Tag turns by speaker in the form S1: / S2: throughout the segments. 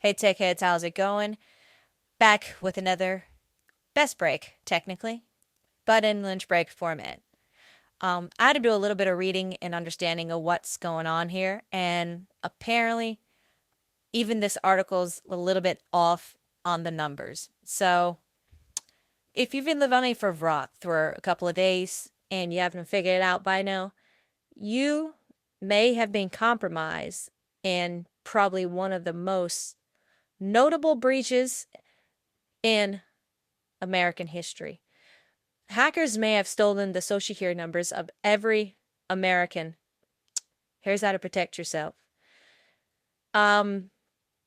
S1: Hey tech heads, how's it going? Back with another best break, technically, but in lunch break format. I had to do a little bit of reading and understanding of what's going on here, and apparently, even this article's a little bit off on the numbers. So, if you've been living for Vrock for a couple of days and you haven't figured it out by now, you may have been compromised in probably one of the most notable breaches in American history. Hackers may have stolen the social security numbers of every American. Here's how to protect yourself. Um,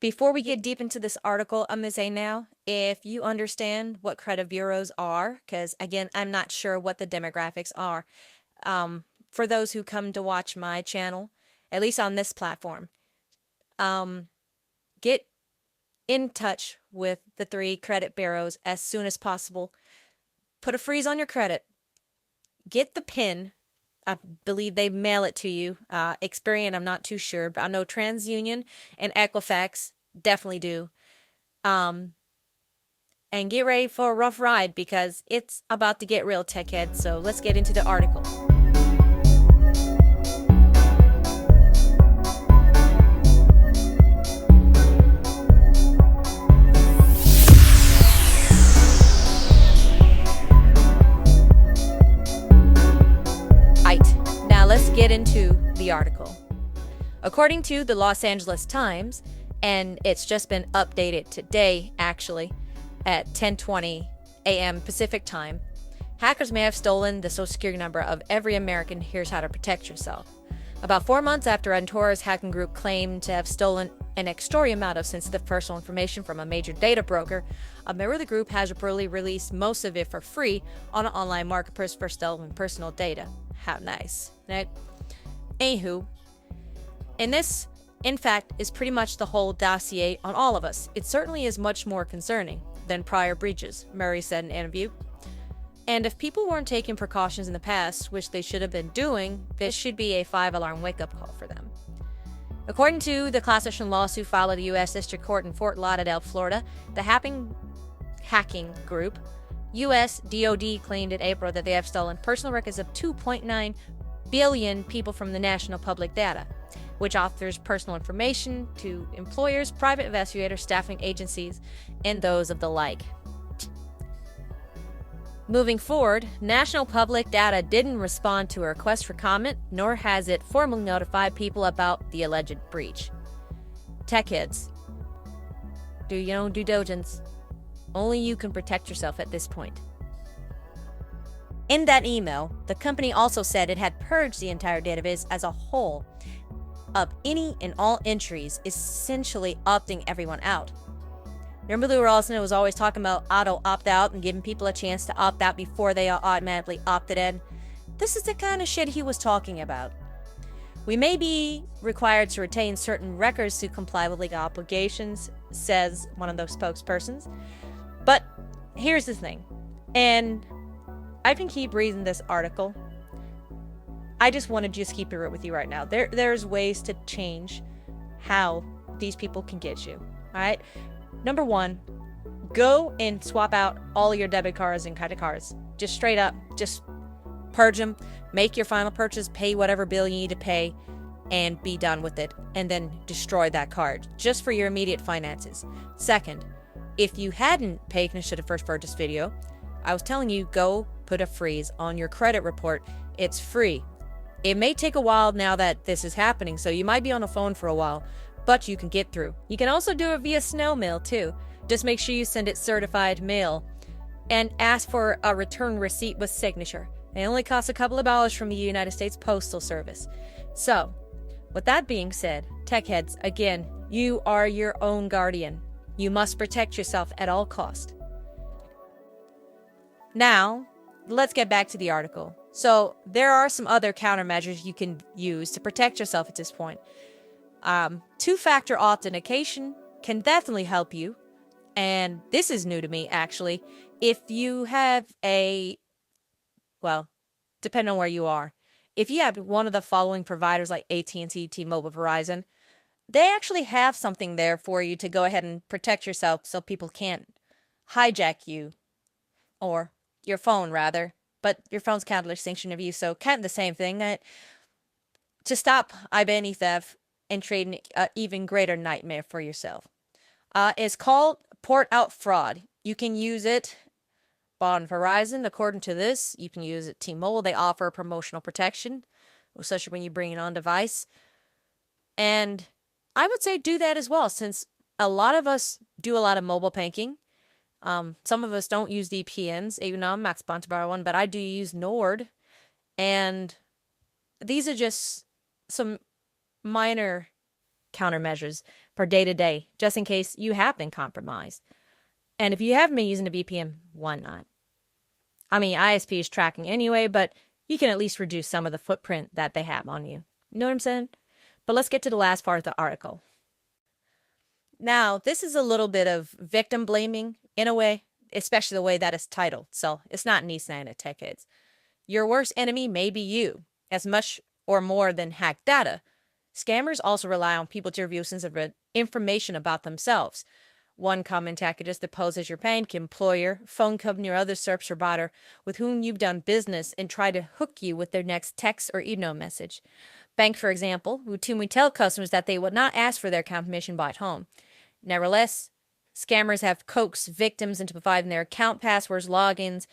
S1: Before we get deep into this article, I'm going to say now, if you understand what credit bureaus are, because again, I'm not sure what the demographics are, for those who come to watch my channel, at least on this platform, get in touch with the three credit bureaus as soon as possible. Put a freeze on your credit. Get the PIN. I believe they mail it to you. Experian, I'm not too sure, but I know TransUnion and Equifax definitely do. And get ready for a rough ride because it's about to get real, tech head. So let's get into the article. Now let's get into the article. According to the Los Angeles Times, and it's just been updated today actually at 10:20 a.m. Pacific time, hackers may have stolen the social security number of every American. Here's how to protect yourself. About 4 months after Antora's hacking group claimed to have stolen an extraordinary amount of sensitive personal information from a major data broker, a member of the group has reportedly released most of it for free on an online marketplace for stolen personal data. How nice. Right? Anywho, and this, in fact, is pretty much the whole dossier on all of us. It certainly is much more concerning than prior breaches, Murray said in an interview. And if people weren't taking precautions in the past, which they should have been doing, this should be a 5-alarm wake-up call for them. According to the class action lawsuit filed at the U.S. District Court in Fort Lauderdale, Florida, the hacking group, U.S. DoD, claimed in April that they have stolen personal records of 2.9 billion people from the national public data, which offers personal information to employers, private investigators, staffing agencies, and those of the like. Moving forward, National Public Data didn't respond to a request for comment, nor has it formally notified people about the alleged breach. Tech heads, do your own due diligence. Only you can protect yourself at this point. In that email, the company also said it had purged the entire database as a whole of any and all entries, essentially opting everyone out. Remember Lou Rawson was always talking about auto opt-out and giving people a chance to opt out before they are automatically opted in? This is the kind of shit he was talking about. We may be required to retain certain records to comply with legal obligations, says one of those spokespersons. But here's the thing, and I can keep reading this article. I just want to just keep it real with you right now. There's ways to change how these people can get you. All right. Number one, go and swap out all your debit cards and credit cards. Just straight up, just purge them, make your final purchase, pay whatever bill you need to pay, and be done with it. And then destroy that card just for your immediate finances. Second, if you hadn't paid attention to the first purchase video, I was telling you, go put a freeze on your credit report. It's free. It may take a while now that this is happening, so you might be on the phone for a while, but you can get through. You can also do it via snail mail too. Just make sure you send it certified mail and ask for a return receipt with signature. It only costs a couple of dollars from the United States Postal Service. So, with that being said, tech heads, again, you are your own guardian. You must protect yourself at all costs. Now, let's get back to the article. So, there are some other countermeasures you can use to protect yourself at this point. Two-factor authentication can definitely help you. And this is new to me, actually. If you have well, depending on where you are, if you have one of the following providers like AT&T, T-Mobile, Verizon, they actually have something there for you to go ahead and protect yourself so people can't hijack you, or your phone rather. But your phone's counter extinction of you, so kind of the same thing. To stop identity theft and create an even greater nightmare for yourself. It's called Port Out Fraud. You can use it on Verizon. According to this, you can use it T-Mobile. They offer promotional protection, especially when you bring it on device. And I would say do that as well, since a lot of us do a lot of mobile banking. Some of us don't use VPNs, even though I'm not sponsored by one, but I do use Nord. And these are just some minor countermeasures for day to day, just in case you have been compromised. And if you haven't been using a VPN, why not? I mean, ISP is tracking anyway, but you can at least reduce some of the footprint that they have on you. You know what I'm saying? But let's get to the last part of the article. Now, this is a little bit of victim blaming in a way, especially the way that it's titled. So it's not nice Santa Tech Heads. Your worst enemy may be you, as much or more than hacked data. Scammers also rely on people to review sensitive information about themselves. One common tactic is to pose as your bank, employer, phone company, or other service provider with whom you've done business and try to hook you with their next text or email message. Bank, for example, routinely tell customers that they would not ask for their confirmation by home. Nevertheless, scammers have coaxed victims into providing their account passwords, logins,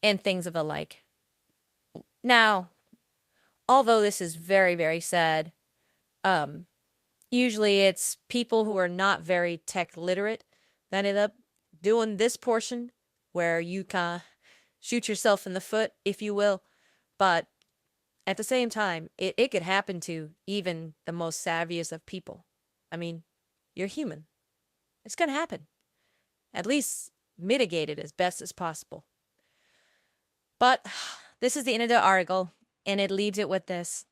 S1: and things of the like. Now, although this is very, very sad, usually it's people who are not very tech literate that end up doing this portion where you kind of shoot yourself in the foot, if you will. But at the same time, it could happen to even the most savviest of people. I mean, you're human. It's going to happen. At least mitigate it as best as possible. But this is the end of the article, and it leaves it with this.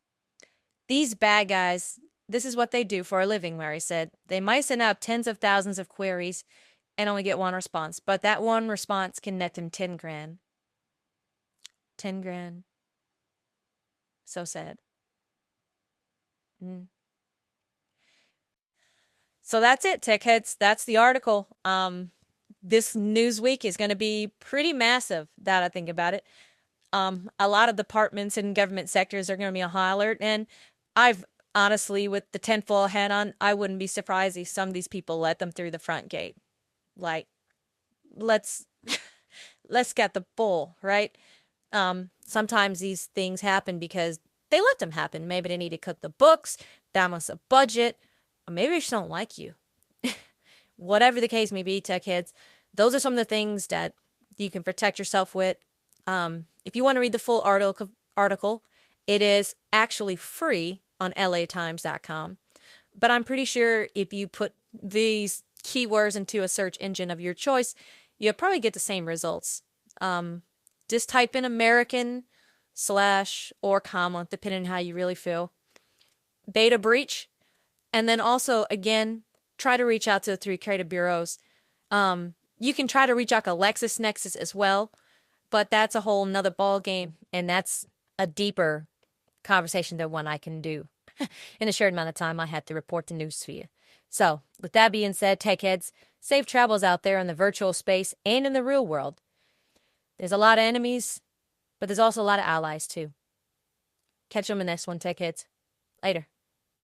S1: These bad guys, this is what they do for a living, Larry said. They might send out tens of thousands of queries and only get one response, but that one response can net them 10 grand. 10 grand. So sad. So that's it, tech heads. That's the article. This news week is going to be pretty massive, that I think about it. A lot of departments and government sectors are going to be on high alert, and I've honestly, with the tinfoil hat on, I wouldn't be surprised if some of these people let them through the front gate. Like, let's get the bull, right? Sometimes these things happen because they let them happen. Maybe they need to cut the books, that was a budget, or maybe they just don't like you. Whatever the case may be, tech heads, those are some of the things that you can protect yourself with. If you want to read the full article, it is actually free on latimes.com. But I'm pretty sure if you put these keywords into a search engine of your choice, you'll probably get the same results. Just type in American / or comma, depending on how you really feel. Beta breach. And then also, again, try to reach out to the 3 creative bureaus. You can try to reach out to LexisNexis as well, but that's a whole nother ball game, and that's a deeper conversation than one I can do in a short amount of time I had to report the news for you. So, with that being said, tech heads, safe travels out there in the virtual space and in the real world. There's a lot of enemies, but there's also a lot of allies too. Catch you on the next one, tech heads. Later.